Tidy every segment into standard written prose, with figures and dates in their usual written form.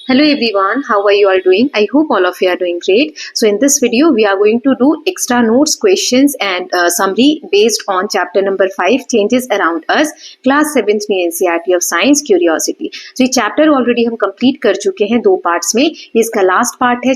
Hello everyone, how are you all doing? I hope all of you are doing great. So in this video, we are going to do extra notes, questions and summary based on chapter number 5, Changes Around Us, class 7th में NCERT of Science Curiosity. So ये chapter already हम complete कर चुके हैं 2 parts में. ये इसका last part है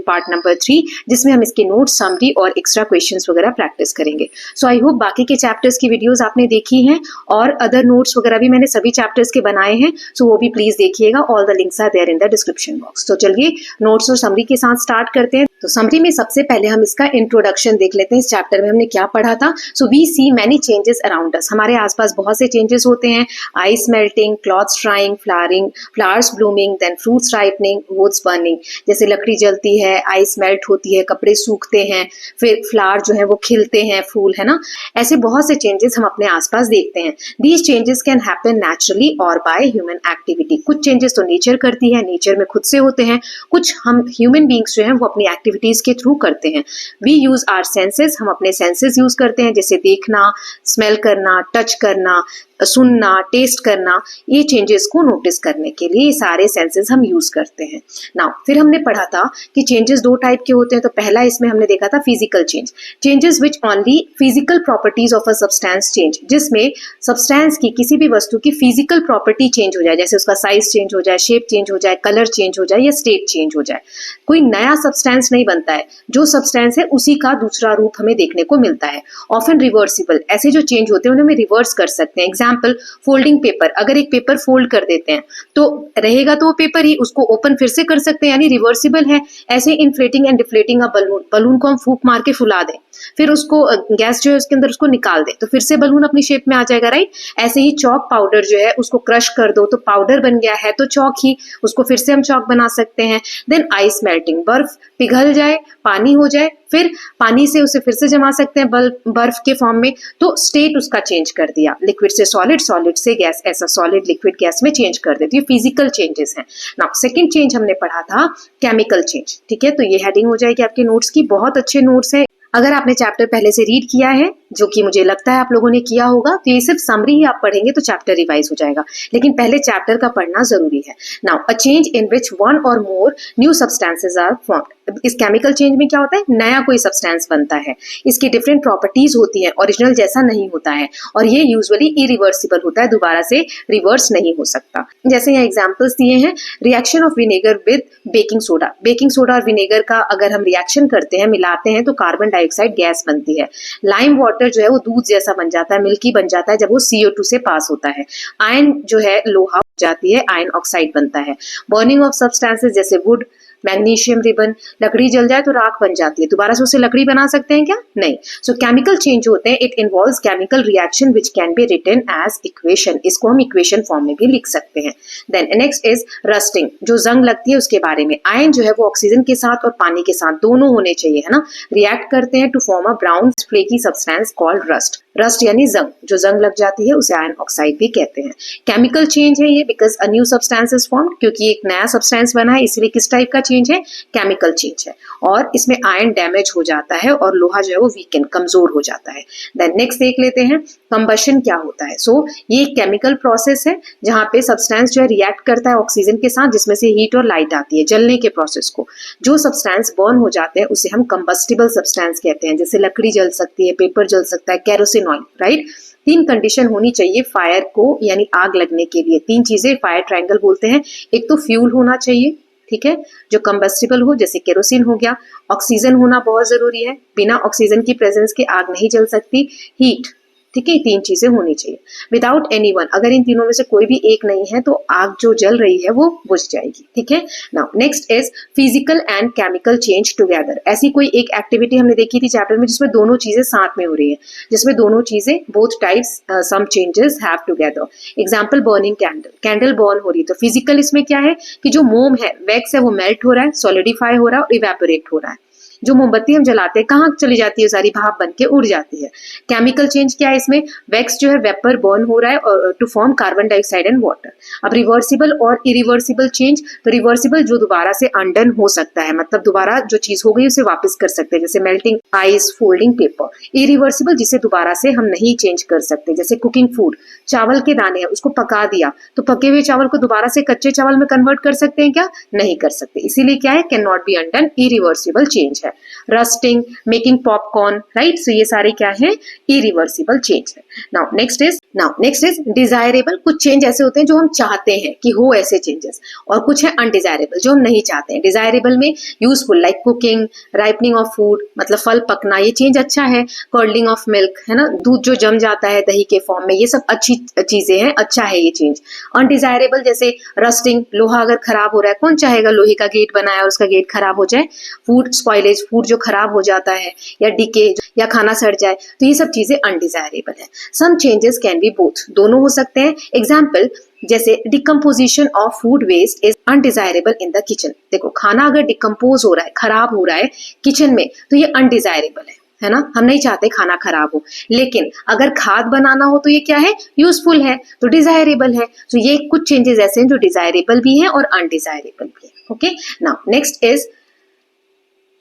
part number 3, जिसमें हम इसके notes, summary और extra questions वगैरह practice करेंगे. So I hope बाकी के chapters की videos आपने देखी हैं और other notes वगैरह भी मैंने सभी chapters के बनाए हैं. So वो भी please देखिएगा. All the links are there in the description box. तो चलिए नोट्स और समरी के साथ स्टार्ट करते हैं. तो समरी में सबसे पहले हम इसका इंट्रोडक्शन देख लेते हैं. इस चैप्टर में हमने क्या पढ़ा था. So we see many changes around us. हमारे आसपास बहुत से चेंजेस होते हैं. Ice melting, clothes drying, flowers blooming, then fruits ripening, woods burning. जैसे लकड़ी जलती है, आइस मेल्ट होती है, कपड़े सूखते हैं, फिर फ्लावर जो है वो खिलते हैं, फूल है ना. ऐसे बहुत से चेंजेस हम अपने आसपास देखते हैं. These changes can happen naturally और बाय ह्यूमन एक्टिविटी. कुछ चेंजेस तो नेचर करती है, नेचर में खुद से होते हैं. कुछ हम ह्यूमन बींग्स जो हैं वो अपनी एक्टिविटीज के थ्रू करते हैं. We use our senses. हम अपने सेंसेस यूज करते हैं, जैसे देखना, स्मेल करना, टच करना, सुनना, टेस्ट करना. ये चेंजेस को नोटिस करने के लिए सारे सेंसेस हम यूज करते हैं. नाउ फिर हमने पढ़ा था कि चेंजेस 2 टाइप के होते हैं. तो पहला इसमें हमने देखा था physical change. Changes which only physical properties of a substance change. जिसमें सब्सटेंस की, किसी भी वस्तु की फिजिकल प्रॉपर्टी चेंज हो जाए, जैसे उसका साइज चेंज हो जाए, शेप चेंज हो जाए, कलर चेंज हो जाए या स्टेट चेंज हो जाए. कोई नया सब्सटेंस नहीं बनता है. जो सब्सटेंस है उसी का दूसरा रूप हमें देखने को मिलता है. Often reversible. ऐसे जो चेंज होते हैं उन्हें हम रिवर्स कर सकते हैं. Example, folding paper. अगर एक पेपर फोल्ड कर देते हैं तो रहेगा तो वो पेपर ही, उसको ओपन फिर से कर सकते हैं, यानी रिवर्सिबल है. ऐसे inflating and deflating a balloon. Balloon को हम फूंक मार के फुला दें, फिर उसको गैस जो है उसके अंदर उसको निकाल दें तो फिर से बलून अपनी शेप में आ जाएगा, राइट. ऐसे ही चॉक पाउडर जो है उसको क्रश कर दो तो पाउडर बन गया है, तो चॉक ही, उसको फिर से हम चॉक बना सकते हैं. Then ice melting. बर्फ पिघल जाए, पानी हो जाए, फिर पानी से उसे फिर से जमा सकते हैं बर्फ के फॉर्म में, तो स्टेट उसका चेंज कर दिया. लिक्विड से सॉलिड, सॉलिड से गैस, ऐसा सॉलिड लिक्विड गैस में चेंज कर देती है. फिजिकल चेंजेस हैं. नाउ सेकंड चेंज हमने पढ़ा था केमिकल चेंज. ठीक है, तो ये हेडिंग हो जाएगी आपके नोट्स की. बहुत अच्छे नोट्स है. अगर आपने चैप्टर पहले से रीड किया है, जो कि मुझे लगता है आप लोगों ने किया होगा, तो ये सिर्फ समरी ही आप पढ़ेंगे तो चैप्टर रिवाइज हो जाएगा. लेकिन पहले चैप्टर का पढ़ना जरूरी है. Now a change in which one or more new substances are formed. इस केमिकल चेंज में क्या होता है, नया कोई सब्सटेंस बनता है. इसकी डिफरेंट प्रॉपर्टीज होती हैं, ओरिजिनल जैसा नहीं होता है, और ये यूजुअली इरिवर्सिबल होता है, दोबारा से रिवर्स नहीं हो सकता. जैसे यहाँ एग्जांपल्स दिए हैं. Reaction of vinegar with baking soda. Baking soda और विनेगर का अगर हम रिएक्शन करते हैं, मिलाते हैं, तो कार्बन डाइऑक्साइड गैस बनती है. लाइम वाटर जो है वो दूध जैसा बन जाता है, मिल्की बन जाता है जब वो CO2 से पास होता है. आयरन जो है लोहा हो जाती है, आयरन ऑक्साइड बनता है. बर्निंग ऑफ सब्सटेंसेस जैसे वुड, मैग्नीशियम रिबन. लकड़ी जल जाए तो राख बन जाती है, दोबारा से उसे लकड़ी बना सकते हैं क्या? नहीं. सो केमिकल चेंज होते हैं. It involves chemical reaction which can be written as equation. इसको हम इक्वेशन फॉर्म में भी लिख सकते हैं. Then next is rusting. जो जंग लगती है उसके बारे में. आयन जो है वो ऑक्सीजन के साथ और पानी के साथ दोनों होने चाहिए, है ना. रिएक्ट करते हैं to form a brown flaky substance called rust. Rust यानी जंग. जो जंग लग जाती है उसे आयरन ऑक्साइड भी कहते हैं. केमिकल चेंज है ये because a new substance is formed. क्योंकि एक नया सब्सटेंस बना है, इसलिए किस टाइप का चेंज है, केमिकल चेंज है. और इसमें आयरन डैमेज हो जाता है और लोहा जो है वो वीकन, कमजोर हो जाता है. देन नेक्स्ट देख लेते हैं कंबशन क्या होता है. सो ये एक केमिकल प्रोसेस है जहां पे सब्सटेंस जो है रिएक्ट करता है ऑक्सीजन के साथ, जिसमें से हीट और लाइट आती है. जलने के प्रोसेस को, जो सब्सटेंस बर्न हो जाते हैं उसे हम कंबस्टिबल सब्सटेंस कहते हैं. जैसे लकड़ी जल सकती है, पेपर जल सकता है, केरोसिन ऑयल, राइट. 3 कंडीशन होनी चाहिए फायर को, यानी आग लगने के लिए. 3 चीजें फायर ट्रायंगल बोलते हैं. एक तो फ्यूल होना चाहिए, ठीक है, जो कंबस्टिबल हो, जैसे केरोसिन हो गया. ऑक्सीजन होना बहुत जरूरी है, बिना ऑक्सीजन की प्रेजेंस के आग नहीं जल सकती. हीट, ठीक है, 3 चीजें होनी चाहिए. विदाउट एनीवन, अगर इन तीनों में से कोई भी एक नहीं है तो आग जो जल रही है वो बुझ जाएगी. ठीक है. Now next is physical and chemical change together. ऐसी कोई एक एक्टिविटी हमने देखी थी चैप्टर में जिसमें दोनों चीजें साथ में हो रही है, जिसमें दोनों चीजें, both types some changes have together. Example, burning candle. Candle burn हो रही है तो फिजिकल इसमें क्या है कि जो मोम है, वैक्स है, वो मेल्ट हो रहा है, सॉलिडिफाई हो रहा है और इवेपोरेट हो रहा है. जो मोमबत्ती हम जलाते हैं कहाँ चली जाती है, सारी भाप बन के उड़ जाती है। केमिकल चेंज क्या है इसमें, वैक्स जो है वेपर बर्न हो रहा है to form carbon dioxide and water. अब रिवर्सिबल और इरिवर्सिबल चेंज, तो रिवर्सिबल जो दोबारा से अनडन हो सकता है, मतलब दोबारा जो चीज हो गई उसे वापस कर सकते हैं, जैसे melting ice, folding paper. Irreversible जिसे दोबारा से हम नहीं चेंज कर सकते, जैसे कुकिंग फूड, चावल के दाने हैं उसको पका दिया तो पके हुए चावल को दोबारा से कच्चे चावल में कन्वर्ट कर सकते हैं क्या, नहीं कर सकते, इसीलिए क्या है, can not B undone, irreversible change है। रस्टिंग, मेकिंग पॉपकॉर्न, राइट, सो ये सारे क्या है, इरिवर्सिबल चेंज है। Now next is desirable. कुछ चेंज ऐसे होते हैं जो हम चाहते हैं कि हो ऐसे चेंजेस, और कुछ है अनडिजायरेबल जो हम नहीं चाहते हैं। डिजायरेबल में useful like cooking, ripening of food, मतलब फल पकना, ये चेंज अच्छा है। कर्लिंग ऑफ मिल्क, है ना, दूध जो जम जाता है दही के फॉर्म में, ये सब अच्छी चीजें हैं, अच्छा है ये चेंज। अनडिजायरेबल जैसे रस्टिंग, लोहा अगर खराब हो रहा है, कौन चाहेगा लोहे का गेट बनाया और उसका गेट खराब हो जाए। फूड स्पॉइलेज, फूड जो खराब हो जाता है, या डिके, या खाना सड़ जाए, तो ये सब चीजें अनडिजायरेबल है। Some changes can be both, दोनों हो सकते हैं। एग्जाम्पल जैसे decomposition of food waste is undesirable in the kitchen. देखो खाना अगर डिकम्पोज हो रहा है, खराब हो रहा है किचन में, तो ये अनडिजायरेबल है ना, हम नहीं चाहते खाना खराब हो। लेकिन अगर खाद बनाना हो तो ये क्या है, यूजफुल है, तो डिजायरेबल है। तो ये कुछ चेंजेस ऐसे हैं जो डिजायरेबल भी है और अनडिजायरेबल भी है। Okay, now next is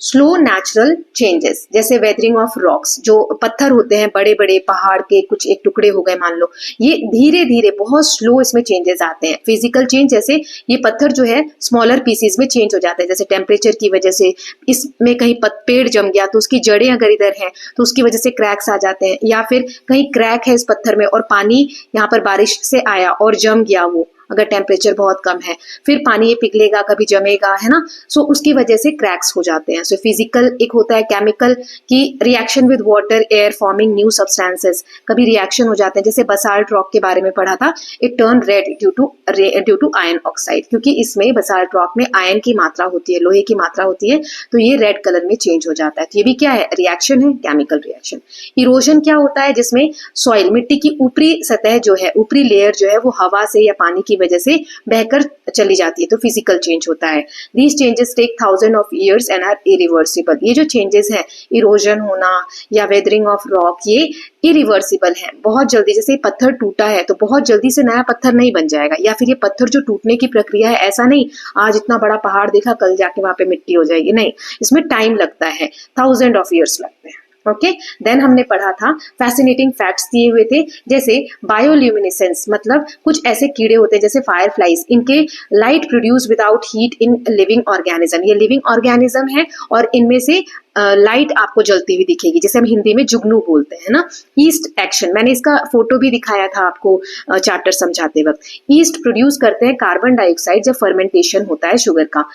slow natural changes, जैसे वेदरिंग ऑफ रॉक्स, जो पत्थर होते हैं बड़े बड़े पहाड़ के कुछ एक टुकड़े हो गए मान लो, ये धीरे धीरे बहुत स्लो इसमें चेंजेस आते हैं। फिजिकल चेंज जैसे ये पत्थर जो है स्मॉलर पीसीज में चेंज हो जाता है, जैसे टेम्परेचर की वजह से इसमें कहीं पेड़ जम गया तो उसकी जड़ें अगर इधर हैं तो उसकी वजह से क्रैक्स आ जाते हैं, या फिर कहीं क्रैक है इस पत्थर में और पानी यहाँ पर बारिश से आया और जम गया, वो अगर टेम्परेचर बहुत कम है, फिर पानी ये पिघलेगा, कभी जमेगा, है ना, सो उसकी वजह से क्रैक्स हो जाते हैं। सो फिजिकल एक होता है, केमिकल की reaction with water air forming new substances, कभी रिएक्शन हो जाते हैं, जैसे बसाल्ट रॉक के बारे में पढ़ा था, it turn red due to iron oxide, क्योंकि इसमें बसाल्ट रॉक में आयरन की मात्रा होती है, लोहे की मात्रा होती है, तो ये रेड कलर में चेंज हो जाता है। तो ये भी क्या है, रिएक्शन है, केमिकल रिएक्शन। इरोजन क्या होता है, जिसमें सॉइल, मिट्टी की ऊपरी सतह जो है, ऊपरी लेयर जो है वो हवा से या पानी की वजह से बहकर चली जाती है, तो फिजिकल चेंज होता है। These changes take thousand of years and are irreversible. ये जो चेंजेस हैं, इरोजन होना या वेदरिंग ऑफ रॉक, ये इरिवर्सिबल है, बहुत जल्दी, जैसे पत्थर टूटा है तो बहुत जल्दी से नया पत्थर नहीं बन जाएगा, या फिर ये पत्थर जो टूटने की प्रक्रिया है, ऐसा नहीं आज इतना बड़ा पहाड़ देखा कल जाके वहां पे मिट्टी हो जाएगी, नहीं, इसमें टाइम लगता है, थाउजेंड ऑफ ईयर्स लगते हैं। ओके, देन हमने पढ़ा था, फैसिनेटिंग फैक्ट्स दिए हुए थे, जैसे बायोल्यूमिनेसेंस, मतलब कुछ ऐसे कीड़े होते हैं जैसे फायर फ्लाइज, इनके light produce without heat in living organism, ये लिविंग ऑर्गेनिज्म है और इनमें से लाइट आपको जलती हुई दिखेगी, जैसे हम हिंदी में जुगनू बोलते हैं ना। ईस्ट एक्शन, मैंने इसका फोटो भी दिखाया था आपको चैप्टर समझाते वक्त। ईस्ट प्रोड्यूस करते हैं कार्बन डाइऑक्साइड जब फर्मेंटेशन होता है शुगर का,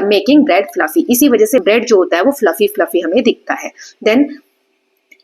मेकिंग ब्रेड फ्लफी, इसी वजह से ब्रेड जो होता है वो फ्लफी फ्लफी हमें दिखता है। देन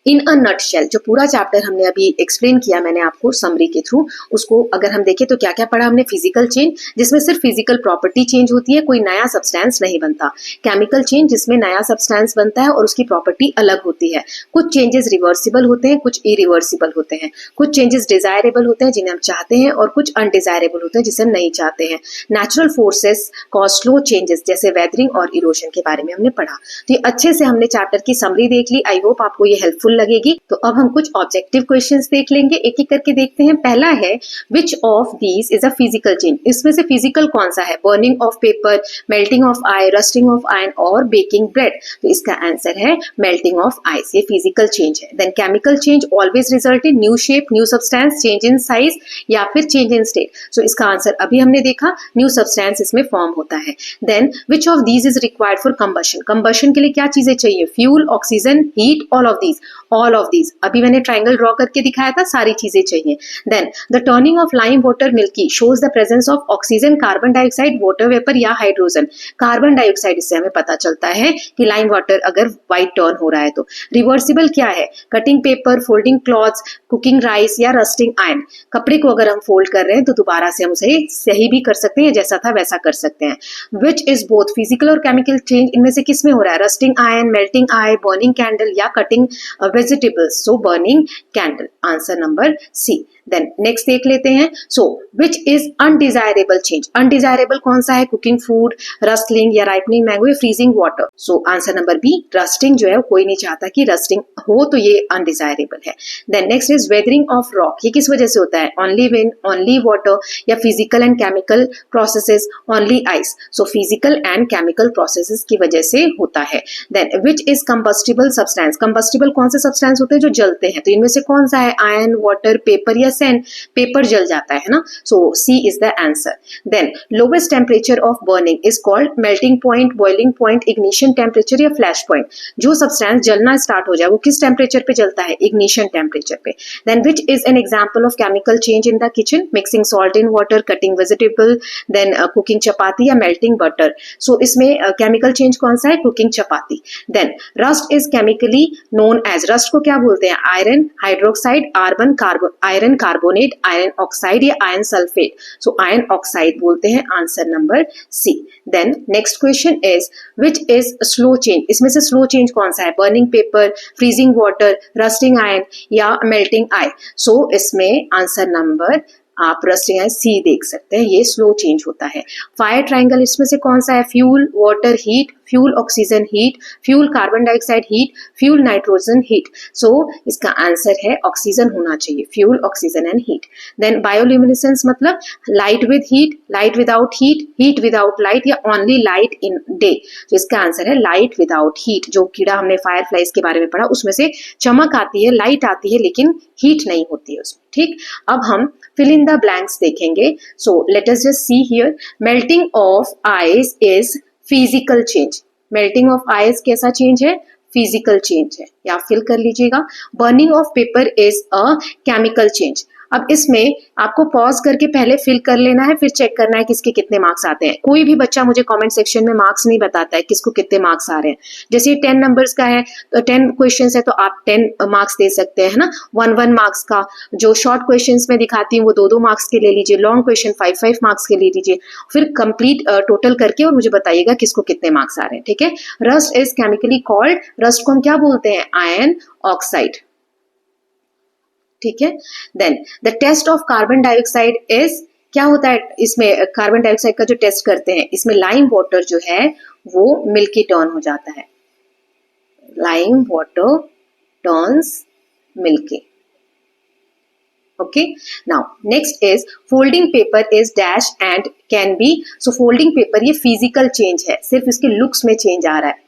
इन अ नटशेल, जो पूरा चैप्टर हमने अभी एक्सप्लेन किया मैंने आपको समरी के थ्रू, उसको अगर हम देखें तो क्या क्या पढ़ा हमने। फिजिकल चेंज, जिसमें सिर्फ फिजिकल प्रॉपर्टी चेंज होती है, कोई नया सब्सटेंस नहीं बनता। केमिकल चेंज, जिसमें नया सब्सटेंस बनता है और उसकी प्रॉपर्टी अलग होती है। कुछ चेंजेस रिवर्सिबल होते हैं, कुछ इरिवर्सिबल होते हैं। कुछ चेंजेस डिजायरेबल होते हैं जिन्हें हम चाहते हैं, और कुछ अनडिजायरेबल होते हैं जिसे हम नहीं चाहते हैं। Natural forces cause slow changes, जैसे वेदरिंग और इरोजन के बारे में हमने पढ़ा। तो ये अच्छे से हमने चैप्टर की समरी देख ली, आई होप आपको ये हेल्पफुल लगेगी। तो अब हम कुछ ऑब्जेक्टिव क्वेश्चंस देख लेंगे, एक एक करके देखते हैं। पहला है, which of these is a physical change, इसमें से फिजिकल कौन सा है, burning of paper, melting of iron, rusting of iron और बेकिंग ब्रेड। तो इसका आंसर है मेल्टिंग ऑफ आइस, ये फिजिकल चेंज है। Then chemical change always result in new shape, new substance, change in size या फिर चेंज इन स्टेट। सो इसका answer अभी हमने देखा, न्यू सब्सटेंस इसमें फॉर्म होता है। Then which of these is required for combustion, combustion के लिए क्या चीजें चाहिए, fuel, oxygen, heat, all of these, all of these. अभी मैंने ट्राइंगल ड्रॉ करके दिखाया था, सारी चीजें चाहिए। Then the turning of lime water milky shows the presence of oxygen, carbon dioxide, water vapour या हाइड्रोजन। कार्बन डाइऑक्साइड, इससे हमें पता चलता है कि लाइम वाटर अगर व्हाइट टर्न हो रहा है तो। रिवर्सिबल क्या है, cutting paper, folding clothes, cooking rice या रस्टिंग आयरन। कपड़े को अगर हम फोल्ड कर रहे हैं तो दोबारा से हम उसे सही भी कर सकते हैं, जैसा था वैसा कर सकते हैं। विच इज बोथ, फिजिकल और केमिकल चेंज इनमें से किस में हो रहा है, rusting iron, melting iron, burning candle या cutting vegetables, so burning candle, answer number C. Then next देख लेते हैं. So which is undesirable change. Undesirable कौन सा है? कुकिंग फूड, रस्टिंग या राइपनिंग मैंगो या freezing water. So answer number B, rusting जो है कोई नहीं चाहता कि रस्टिंग हो, तो ये अनडिजायरेबल है. Then next is weathering of rock. ये किस वजह से होता है? ओनली विंड, ओनली वाटर या physical and chemical processes, only ice. So physical and chemical processes की वजह से होता है. Then which is combustible substance. Combustible कौन से सब्सटेंस होते हैं? जो जलते हैं. तो इनमें से कौन सा है? आयरन, वाटर, पेपर या सैंड. पेपर जल जाता है ना. So C is the answer. Then lowest temperature of burning is called melting point, boiling point, ignition temperature या फ्लैश पॉइंट. जो सब्सटेंस जलना स्टार्ट हो जाए वो किस टेम्परेचर पे जलता है? इग्निशन टेम्परेचर पे. Then which is an example of chemical change in the kitchen. Mixing salt in water, cutting vegetable, then cooking चपाती या मेल्टिंग बटर. सो इसमें केमिकल चेंज कौन सा है? Cooking chapati. Then rust is chemically known as. Rust को क्या बोलते हैं? Iron hydroxide, iron carbonate, iron oxide या iron sulphate. So iron oxide बोलते हैं. Answer number C. Then next question is which is slow change. इसमें से स्लो चेंज कौन सा है? Burning paper, freezing water, rusting iron या मेल्टिंग आई. सो इसमें आंसर नंबर आप रस्टिंग आयरन सी देख सकते हैं, ये स्लो चेंज होता है. फायर ट्रायंगल इसमें से कौन सा है? Fuel water heat, fuel oxygen heat, fuel carbon dioxide heat, fuel nitrogen heat. So इसका आंसर है ऑक्सीजन होना चाहिए. Fuel, oxygen and heat. Then bioluminescence मतलब light with heat, light without heat, heat without light या only light in day. तो इसका answer है light without heat. जो कीड़ा हमने फायर फ्लाइज के बारे में पढ़ा उसमें से चमक आती है, लाइट आती है, लेकिन हीट नहीं होती है उसमें. ठीक, अब हम fill in the blanks देखेंगे. So let us just see here. Melting of ice is physical change. Melting of ice कैसा change है? Physical change है, या fill कर लीजिएगा. Burning of paper is a chemical change. अब इसमें आपको पॉज करके पहले फिल कर लेना है, फिर चेक करना है किसके कितने मार्क्स आते हैं. कोई भी बच्चा मुझे कमेंट सेक्शन में मार्क्स नहीं बताता है किसको कितने मार्क्स आ रहे हैं. जैसे 10 नंबर्स का है तो 10 क्वेश्चंस है तो आप 10 मार्क्स दे सकते हैं ना. 1 मार्क्स का. जो शॉर्ट क्वेश्चंस में दिखाती हूँ वो 2 मार्क्स के ले लीजिए. लॉन्ग क्वेश्चन 5 मार्क्स के ले लीजिए. फिर कंप्लीट टोटल करके और मुझे बताइएगा किसको कितने मार्क्स आ रहे हैं. ठीक है. Rust is chemically called, rust को हम क्या बोलते हैं? Iron oxide. ठीक है. Then the test of carbon dioxide is, क्या होता है इसमें? कार्बन डाइऑक्साइड का जो टेस्ट करते हैं इसमें लाइम वाटर जो है वो मिल्की टर्न हो जाता है. Lime water turns milky. Okay. Now next is folding paper is dash and can be. So folding paper ये फिजिकल चेंज है, सिर्फ इसके लुक्स में चेंज आ रहा है.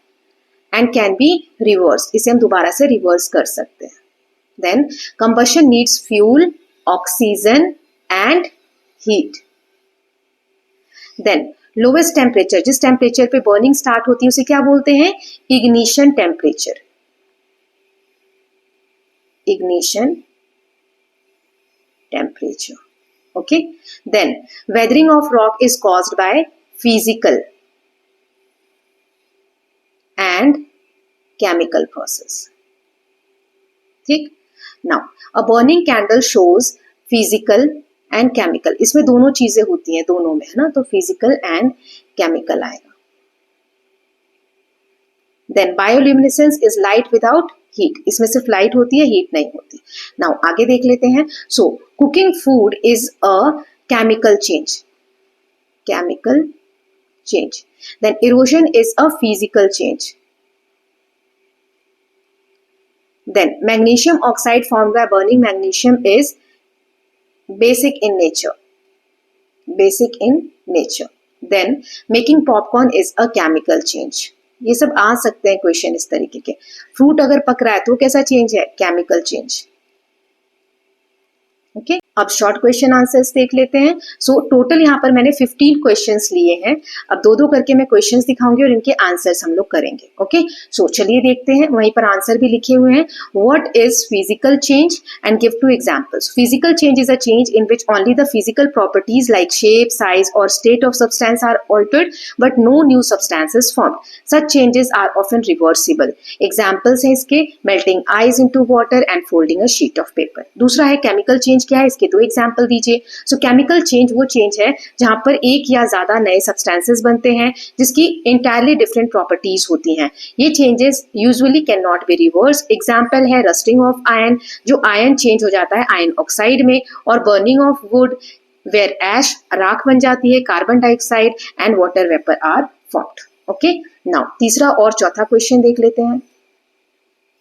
एंड कैन बी रिवर्स, इसे हम दोबारा से रिवर्स कर सकते हैं. Then combustion needs fuel, oxygen and heat. Then lowest temperature, जिस टेम्परेचर पे बर्निंग स्टार्ट होती है उसे क्या बोलते हैं? Ignition temperature. Ignition temperature. Okay. Then weathering of rock is caused by physical and chemical process. ठीक. Now, a burning candle shows physical and chemical. इसमें दोनों चीजें होती हैं, दोनों में है ना, तो physical and chemical आएगा. Then bioluminescence is light without heat. इसमें सिर्फ लाइट होती है, हीट नहीं होती. Now आगे देख लेते हैं. So cooking food is a chemical change. Chemical change. Then erosion is a physical change. Then magnesium oxide formed by burning magnesium is basic in nature. Basic in nature. Then making popcorn is a chemical change. ये सब आ सकते हैं question इस तरीके के. Fruit अगर पक रहा है तो कैसा चेंज है? Chemical change. ओके. अब शॉर्ट क्वेश्चन आंसर्स देख लेते हैं. सो टोटल यहाँ पर मैंने 15 क्वेश्चंस लिए हैं. अब 2-2 करके मैं क्वेश्चंस दिखाऊंगी और इनके आंसर्स हम लोग करेंगे. ओके. सो चलिए देखते हैं. वहीं पर आंसर भी लिखे हुए हैं. What is physical change and give 2 examples. Physical change is a change in which only the physical properties like shape, size और state of substance are altered but no new substance is formed. Such changes are often reversible. Examples हैं इसके melting ice into water and folding a sheet of paper. दूसरा है chemical change. क्या है? इसके के 2 example दीजिए। सो केमिकल चेंज वो चेंज है जहां पर एक या ज्यादा नए सब्सटेंसेस बनते हैं जिसकी इंटायरली डिफरेंट प्रॉपर्टीज होती हैं। ये changes usually can not be reverse. Example है रस्टिंग ऑफ आयरन, जो आयरन चेंज हो जाता है आयरन ऑक्साइड में, और burning of wood where ash राख बन जाती है, carbon dioxide and water vapour are formed. Okay, now तीसरा और चौथा क्वेश्चन देख लेते हैं।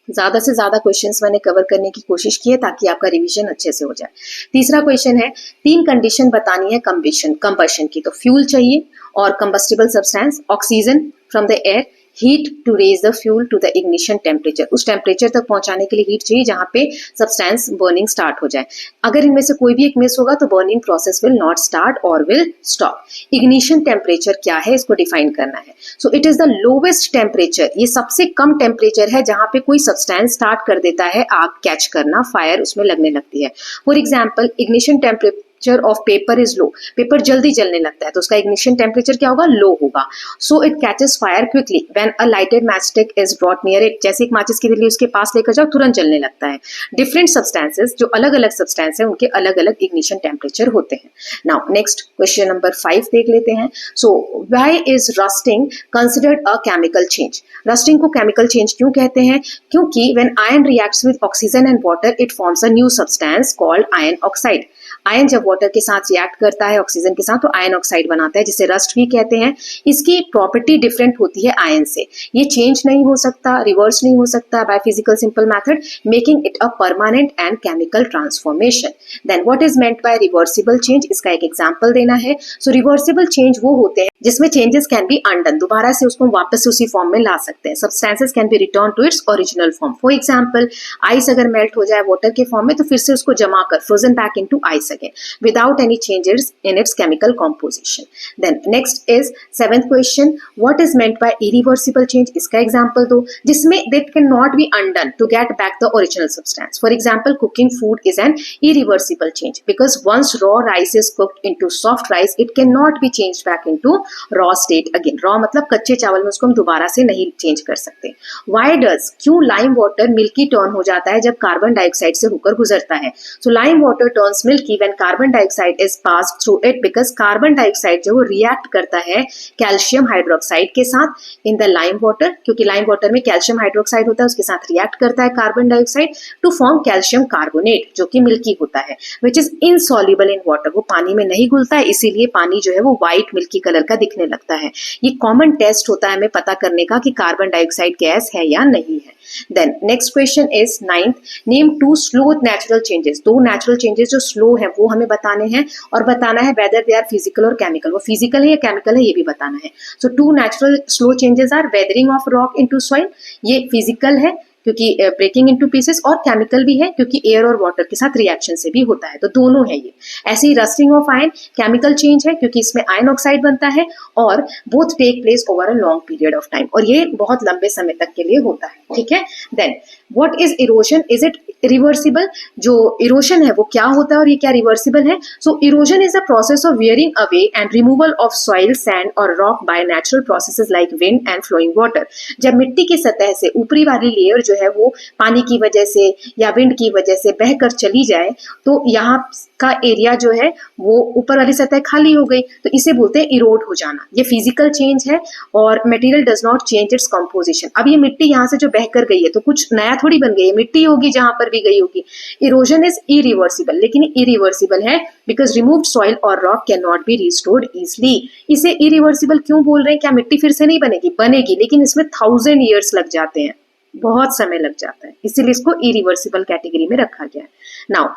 ज्यादा से ज्यादा क्वेश्चंस मैंने कवर करने की कोशिश की है ताकि आपका रिवीजन अच्छे से हो जाए। तीसरा क्वेश्चन है 3 कंडीशन बतानी है कंबशन की। तो फ्यूल चाहिए और combustible substance, oxygen from the air, heat to raise the fuel to the ignition temperature, उस टेम्परेचर तक पहुंचाने के लिए हीट चाहिए जहां पे सब्सटेंस बर्निंग स्टार्ट हो जाए। अगर इनमें से कोई भी एक मिस होगा तो burning process will not start और विल स्टॉप। इग्निशन टेम्परेचर क्या है इसको डिफाइन करना है। So it is the lowest temperature, ये सबसे कम टेम्परेचर है जहां पे कोई सब्सटेंस स्टार्ट कर देता है आग कैच करना, फायर उसमें लगने लगती है। For example ignition temperature of paper is low, paper जल्दी जलने लगता है तो उसका इग्निशन टेम्परेचर क्या होगा, लो होगा। So it catches fire quickly when a lighted match stick is brought near it, जैसे एक माचिस की तिल्ली उसके पास लेकर जाओ तुरंत जलने लगता है। डिफरेंट सब्सटेंसेस, जो अलग अलग सब्सटेंस है उनके अलग अलग इग्निशन टेम्परेचर होते हैं। नाउ नेक्स्ट क्वेश्चन नंबर 5 देख लेते हैं। So why is rusting considered a chemical change? Rusting को केमिकल चेंज क्यों कहते हैं? क्योंकि when iron reacts with oxygen and water it forms a new substance called iron oxide. Iron जब water के साथ रिएक्ट करता है ऑक्सीजन के साथ तो आयरन ऑक्साइड बनाता है, जिसे रस्ट भी कहते हैं। इसकी प्रॉपर्टी डिफरेंट होती है आयरन से, ये चेंज नहीं हो सकता, रिवर्स नहीं हो सकता by physical simple method, making it a permanent and chemical transformation. Then what is meant by reversible change, इसका एक एग्जांपल देना है। सो रिवर्सिबल चेंज वो होते हैं जिसमें चेंजेस कैन बी अनडन, दोबारा से उसको वापस उसी फॉर्म में ला सकते हैं। Substances can be return to its original form. For example ice अगर मेल्ट हो जाए वाटर के फॉर्म में तो फिर से उसको जमा कर frozen back into ice again without any changes in its chemical composition. Then next is 7th question, what is meant by irreversible change? इसका example दो जिसमें that cannot be undone to get back the original substance. For example, cooking food is an irreversible change because once raw rice is cooked into soft rice, it cannot be changed back into raw state again. Raw मतलब कच्चे चावल में उसको हम दोबारा से नहीं change कर सकते। Why does, क्यों lime water milky turn हो जाता है जब कार्बन डाइऑक्साइड से होकर गुजरता है? So lime water turns milky when carbon dioxide is passed through it because carbon dioxide जो वो रिएक्ट करता है कैल्शियम हाइड्रोक्साइड के साथ इन द लाइम वाटर, क्योंकि लाइम वाटर में कैल्शियम हाइड्रोक्साइड होता है उसके साथ रिएक्ट करता है carbon dioxide to form calcium carbonate जो कि मिल्की होता है, which is insoluble in water, वो पानी में नहीं घुलता है इसीलिए पानी जो है वो व्हाइट मिल्की कलर का दिखने लगता है। ये कॉमन टेस्ट होता है हमें पता करने का कि कार्बन डाइऑक्साइड गैस है या नहीं है। Then next question is 9th, name 2 slow natural changes, 2 natural changes जो slow है वो हमें बताने हैं और बताना है whether they are physical और chemical, वो physical है या chemical है ये भी बताना है। So 2 natural slow changes are weathering of rock into soil, ये physical है क्योंकि ब्रेकिंग इनटू पीसेस, और केमिकल भी है क्योंकि एयर और वाटर के साथ रिएक्शन से भी होता है, तो दोनों है ये। ऐसे ही rusting of iron chemical change है क्योंकि इसमें आयरन ऑक्साइड बनता है और both take place over a long period of time, और ये बहुत लंबे समय तक के लिए होता है, ठीक है। Then what is erosion, is it reversible? जो इरोजन है वो क्या होता है और ये क्या रिवर्सिबल है? So erosion is the process of wearing away and removal of soil, sand और rock by natural processes like wind and flowing water. जब मिट्टी की सतह से ऊपरी वाली लेयर जो है वो पानी की वजह से या विंड की वजह से बहकर चली जाए तो यहाँ का एरिया जो है वो ऊपर वाली सतह खाली हो गई, तो इसे बोलते हैं इरोड हो जाना। ये फिजिकल चेंज है और material does not change its composition. अब ये मिट्टी यहाँ से जो बहकर गई है तो कुछ नया थोड़ी बन गई है, मिट्टी होगी जहां पर भी गई होगी। इरोजन इज इरिवर्सिबल, लेकिन इरिवर्सिबल है बिकॉज रिमूव्ड सॉइल और rock can not be restored easily. इसे इरिवर्सिबल क्यों बोल रहे हैं? क्या मिट्टी फिर से नहीं बनेगी? बनेगी, लेकिन इसमें 1000 ईयर्स लग जाते हैं, बहुत समय लग जाता है, इसीलिए इसको इरिवर्सिबल कैटेगरी में रखा गया है। नाउ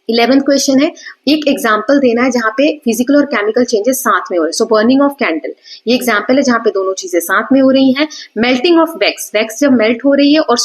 11th क्वेश्चन है, एक एग्जाम्पल देना है जहां पे फिजिकल और केमिकल चेंजेस साथ में हो रहे हैं। सो बर्निंग ऑफ कैंडल, ये एग्जाम्पल है जहां पे दोनों चीजें साथ में हो रही हैं। मेल्टिंग ऑफ वैक्स, वैक्स जब मेल्ट हो रही है और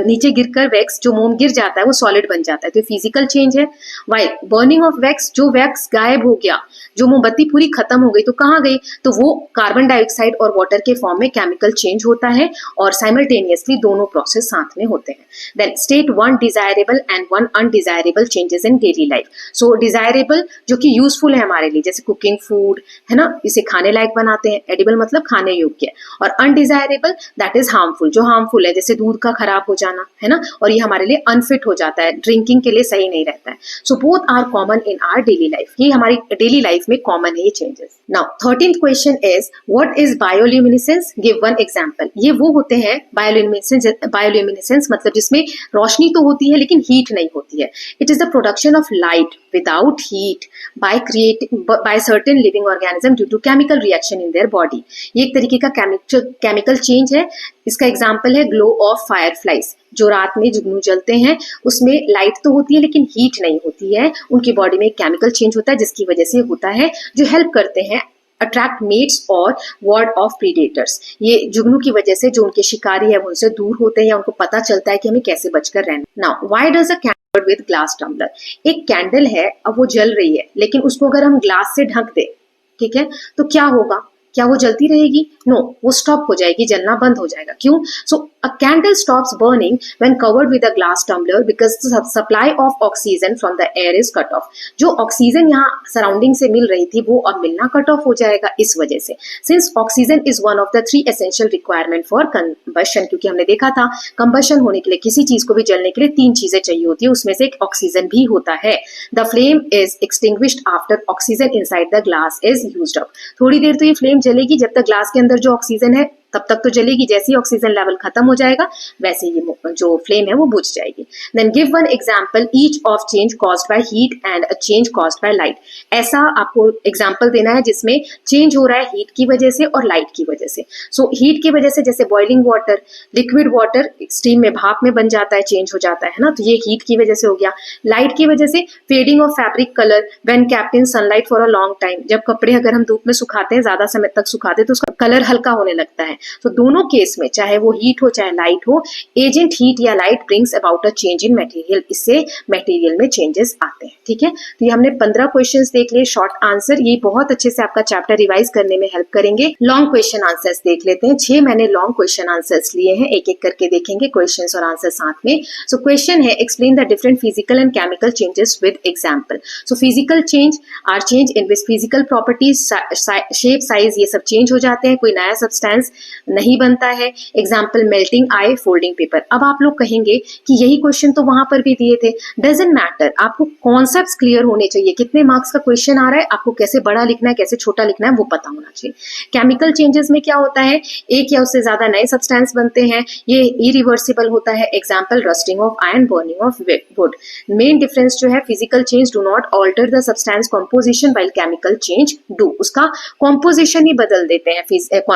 नीचे गिरकर वैक्स जो मोम गिर जाता है वो सॉलिड बन जाता है, तो फिजिकल चेंज है। वाइल बर्निंग ऑफ वैक्स, जो वैक्स गायब हो गया, जो मोमबत्ती पूरी खत्म हो गई तो कहाँ गई? तो वो कार्बन डाइऑक्साइड और वाटर के फॉर्म में केमिकल चेंज होता है और साइमल्टेनियसली दोनों प्रोसेस साथ में होते हैं। Then state 1 desirable and 1 undesirable changes in daily life. So desirable जो कि यूजफुल है हमारे लिए, जैसे कुकिंग फूड है ना, इसे खाने लायक बनाते हैं, एडिबल मतलब खाने योग्य, और अनडिजायरेबल दैट इज हार्मफुल, जो हार्मफुल है, जैसे दूध का खराब हो जाना है ना, और ये हमारे लिए अनफिट हो जाता है, ड्रिंकिंग के लिए सही नहीं रहता है। So both are common in our daily life, ये हमारी डेली लाइफ में कॉमन है ये changes. Now 13th question is what is bioluminescence, give one example. ये वो होते हैं बायोल्यूमिनेसेंस मतलब जिसमें रोशनी तो होती है लेकिन हीट नहीं होती है। It is the production of light without heat by certain living organism due to chemical reaction in their body. ये एक तरीके का केमिकल चेंज है। इसका एग्जांपल है ग्लो ऑफ फायरफ्लाइज, जो रात में जुगनू जलते हैं, उसमें लाइट तो होती है लेकिन हीट नहीं होती है, उनकी बॉडी में केमिकल चेंज होता है जिसकी वजह से होता है, जो हेल्प करते हैं अट्रैक्ट मेट्स और वार्ड ऑफ प्रीडेटर्स। ये जुगनू की वजह से जो उनके शिकारी है वो उनसे दूर होते हैं, या उनको पता चलता है कि हमें कैसे बचकर रहना। Now why does a candle with glass tumbler, एक कैंडल है, अब वो जल रही है, लेकिन उसको अगर हम ग्लास से ढक दे, ठीक है, तो क्या होगा, क्या वो जलती रहेगी? नो, वो स्टॉप हो जाएगी, जलना बंद हो जाएगा। क्यों? So a candle stops burning when covered with a glass tumbler because the supply of oxygen from the air is cut off. जो ऑक्सीजन यहाँ सराउंडिंग से मिल रही थी वो अब मिलना कट ऑफ हो जाएगा इस वजह से। Since oxygen is one of the 3 essential requirement for combustion, क्योंकि हमने देखा था कंबशन होने के लिए, किसी चीज को भी जलने के लिए 3 चीजें चाहिए होती है, उसमें से एक ऑक्सीजन भी होता है। The flame is extinguished after oxygen inside the glass is used up. थोड़ी देर तो ये फ्लेम जलेगी, जब तक ग्लास के अंदर जो ऑक्सीजन है तब तक तो जलेगी, जैसे ही ऑक्सीजन लेवल खत्म हो जाएगा वैसे ये जो फ्लेम है वो बुझ जाएगी। Then give one example each of change caused by heat and a change caused by light. ऐसा आपको एग्जांपल देना है जिसमें चेंज हो रहा है हीट की वजह से और लाइट की वजह से। सो हीट की वजह से जैसे boiling water, liquid water steam में भाप में बन जाता है, चेंज हो जाता है ना, तो ये हीट की वजह से हो गया। लाइट की वजह से fading of fabric colour when kept in sunlight for a long time, जब कपड़े अगर हम धूप में सुखाते हैं, ज्यादा समय तक सुखाते हैं तो उसका कलर हल्का होने लगता है। तो दोनों केस में, चाहे वो हीट हो चाहे लाइट हो, एजेंट हीट या light brings about a change in material, इससे मटेरियल में चेंजेस आते हैं। ठीक है, तो ये हमने 15 क्वेश्चंस देख लिए, शॉर्ट आंसर, ये बहुत अच्छे से आपका चैप्टर रिवाइज करने में हेल्प करेंगे। लॉन्ग क्वेश्चन आंसर्स देख लेते हैं। 6 मैंने लॉन्ग क्वेश्चन आंसर्स लिए हैं, एक एक करके देखेंगे क्वेश्चंस और आंसर साथ में। सो क्वेश्चन है explain the different physical and chemical changes with example. So physical change are change in which physical properties, shape, size, ये सब चेंज हो जाते हैं, कोई नया सब्सटेंस नहीं बनता है। एग्जाम्पल मेल्टिंग आई, फोल्डिंग पेपर। अब आप लोग कहेंगे कि यही क्वेश्चन तो वहां पर भी दिए थे। डजंट मैटर, आपको कॉन्सेप्ट्स क्लियर होने चाहिए, कितने मार्क्स का क्वेश्चन आ रहा है, आपको कैसे बड़ा लिखना है कैसे छोटा लिखना है वो पता होना चाहिए। केमिकल चेंजेस में क्या होता है, एक या उससे ज्यादा नए सब्सटेंस बनते हैं, ये इरिवर्सिबल होता है। Example rusting of iron, burning of wood. Main difference जो है, physical change do not alter the substance composition while chemical change do, उसका कॉम्पोजिशन ही बदल देते हैं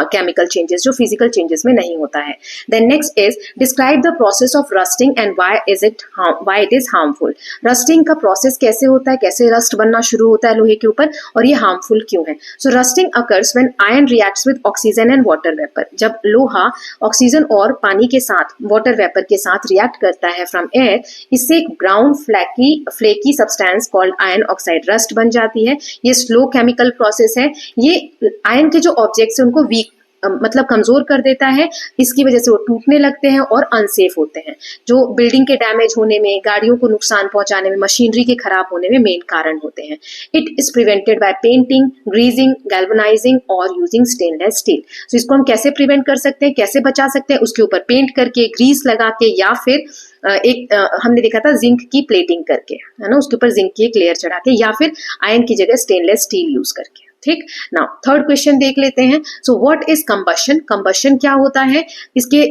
केमिकल चेंजेस, जो फिजिकल चेंजेस में नहीं होता है। Then next is describe the process of rusting and why it is harmful. Rusting का प्रोसेस कैसे होता है, कैसे रस्ट बनना शुरू होता है लोहे के ऊपर, और ये हार्मफुल क्यों है। So rusting occurs when iron reacts with oxygen and water vapour. जब लोहा ऑक्सीजन और पानी के साथ, वाटर वेपर के साथ रिएक्ट करता है फ्रॉम एयर, इससे एक brown flaky substance called iron oxide rust बन जाती है। ये स्लो केमिकल प्रोसेस है, ये आयरन के जो ऑब्जेक्ट्स है उनको वीक मतलब कमजोर कर देता है, इसकी वजह से वो टूटने लगते हैं और अनसेफ होते हैं, जो बिल्डिंग के डैमेज होने में, गाड़ियों को नुकसान पहुंचाने में, मशीनरी के खराब होने में मेन कारण होते हैं। It is prevented by painting, greasing, galvanising और यूजिंग स्टेनलेस स्टील। तो इसको हम कैसे प्रिवेंट कर सकते हैं, कैसे बचा सकते हैं, उसके ऊपर पेंट करके, ग्रीस लगा के, या फिर हमने देखा था जिंक की प्लेटिंग करके, है ना, उसके ऊपर जिंक की एक लेयर चढ़ा के, या फिर आयरन की जगह स्टेनलेस स्टील यूज करके। ठीक, नाउ थर्ड क्वेश्चन देख लेते हैं। So what is combustion, combustion क्या होता है, इसके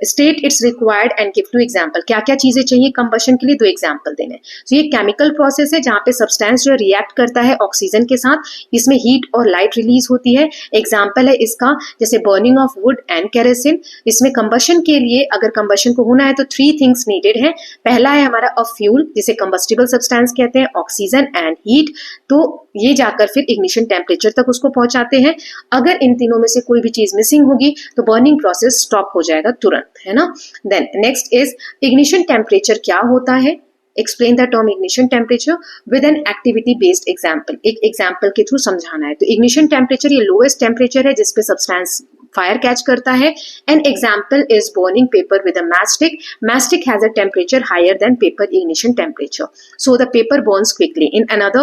state it's required and give 2 example. क्या क्या चीजें चाहिए कंबशन के लिए, 2 एग्जाम्पल देने। सो ये केमिकल प्रोसेस है जहां पे सब्सटेंस जो रिएक्ट करता है ऑक्सीजन के साथ, इसमें हीट और लाइट रिलीज होती है। एग्जाम्पल है इसका जैसे burning of would and kerosene. इसमें कंबशन के लिए, अगर कंबशन को होना है तो 3 थिंग्स नीडेड है। पहला है हमारा अ फ्यूल, जिसे कंबस्टिबल सब्सटेंस कहते हैं, ऑक्सीजन एंड हीट, तो ये जाकर फिर इग्निशन टेम्परेचर तक उसको पहुंचाते हैं। अगर इन तीनों में से कोई भी चीज मिसिंग होगी तो बर्निंग प्रोसेस स्टॉप हो जाएगा तुरंत, है ना। Then next is ignition temperature क्या होता है, explain the term ignition temperature with an activity based example. एक एग्जाम्पल के थ्रू समझाना है। तो इग्निशन टेम्परेचर ये लोएस्ट टेम्परेचर है जिसपे सब्सटेंस फायर कैच करता है. An example is burning paper with a matchstick. Matchstick has a temperature higher than paper ignition temperature, so the paper burns quickly. In another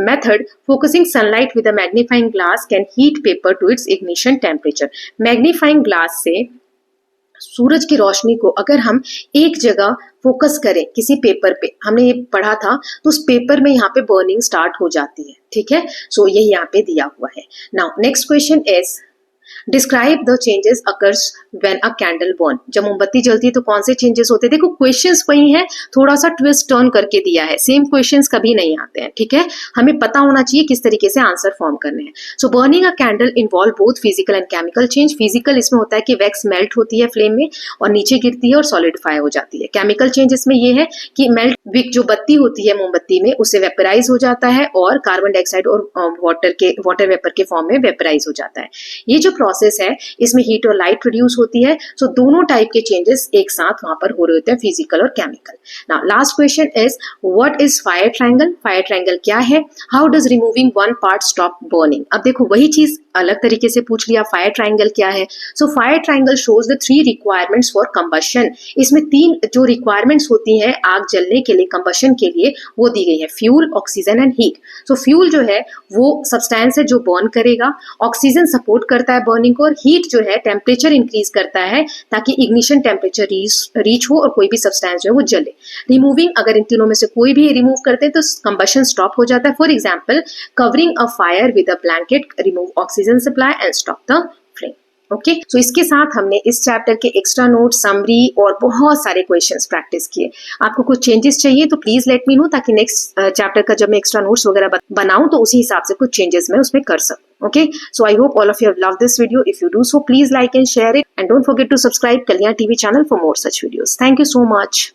method, focusing sunlight with a magnifying glass can heat paper to its ignition temperature. Magnifying glass से सूरज की रोशनी को अगर हम एक जगह focus करें किसी paper पे, हमने ये पढ़ा था, तो उस पेपर में यहाँ पे बर्निंग स्टार्ट हो जाती है. ठीक है, सो ये यहाँ पे दिया हुआ है. Now next question is describe the changes occurs when a candle burn. जब मोमबत्ती जलती है तो कौन से चेंजेस होते हैं? देखो क्वेश्चंस वही है, थोड़ा सा ट्विस्ट टर्न करके दिया है. सेम क्वेश्चंस कभी नहीं आते हैं. ठीक है, हमें पता होना चाहिए किस तरीके से आंसर फॉर्म करने हैं. So burning a candle involve both physical and chemical change. Physical इसमें होता है कि वैक्स मेल्ट होती है फ्लेम में और नीचे गिरती है और सॉलिडिफाई हो जाती है. केमिकल चेंज इसमें ये है कि मेल्ट विक जो बत्ती होती है मोमबत्ती में उससे वेपराइज हो जाता है और कार्बन डाइऑक्साइड और वाटर वेपर के फॉर्म में वेपराइज हो जाता है. ये जो प्रोसेस है इसमें हीट और लाइट प्रोड्यूस होती है. सो दोनों टाइप के चेंजेस एक साथ वहां पर हो रहे होते हैं, फिजिकल और chemical. Now last question is what is fire triangle. Fire triangle क्या है? How does removing one part stop burning. अब देखो वही चीज अलग तरीके से पूछ लिया, फायर ट्रायंगल क्या है. So fire triangle shows the 3 requirements for combustion. इसमें 3 जो रिक्वायरमेंट्स होती हैं आग जलने के लिए, कंबशन के लिए, वो दी गई है. Fuel, oxygen and heat. So fuel जो है वो सब्सटेंस है जो बर्न करेगा, ऑक्सीजन सपोर्ट करता है बर्निंग को, और हीट जो है टेम्परेचर इंक्रीज करता है ताकि इग्निशन टेम्परेचर रीच हो और कोई भी सब्सटेंस जो है वो जले. रिमूविंग, अगर इन तीनों में से कोई भी रिमूव करते हैं तो कंबशन स्टॉप हो जाता है. For example covering a fire with a blanket remove oxygen supply and stop the flame. Okay, so इसके साथ हमने इस चैप्टर के एक्स्ट्रा नोट, समरी और बहुत सारे क्वेश्चंस प्रैक्टिस किए. आपको कुछ चेंजेस चाहिए तो प्लीज लेट मी नो, ताकि नेक्स्ट चैप्टर का जब मैं एक्स्ट्रा नोट्स वगैरह बनाऊं तो उसी हिसाब से कुछ चेंजेस मैं उसमें कर सकूं. Okay, so I hope all of you have loved this video. If you do so, please like and share it, and don't forget to subscribe Kalyan TV channel for more such videos. Thank you so much.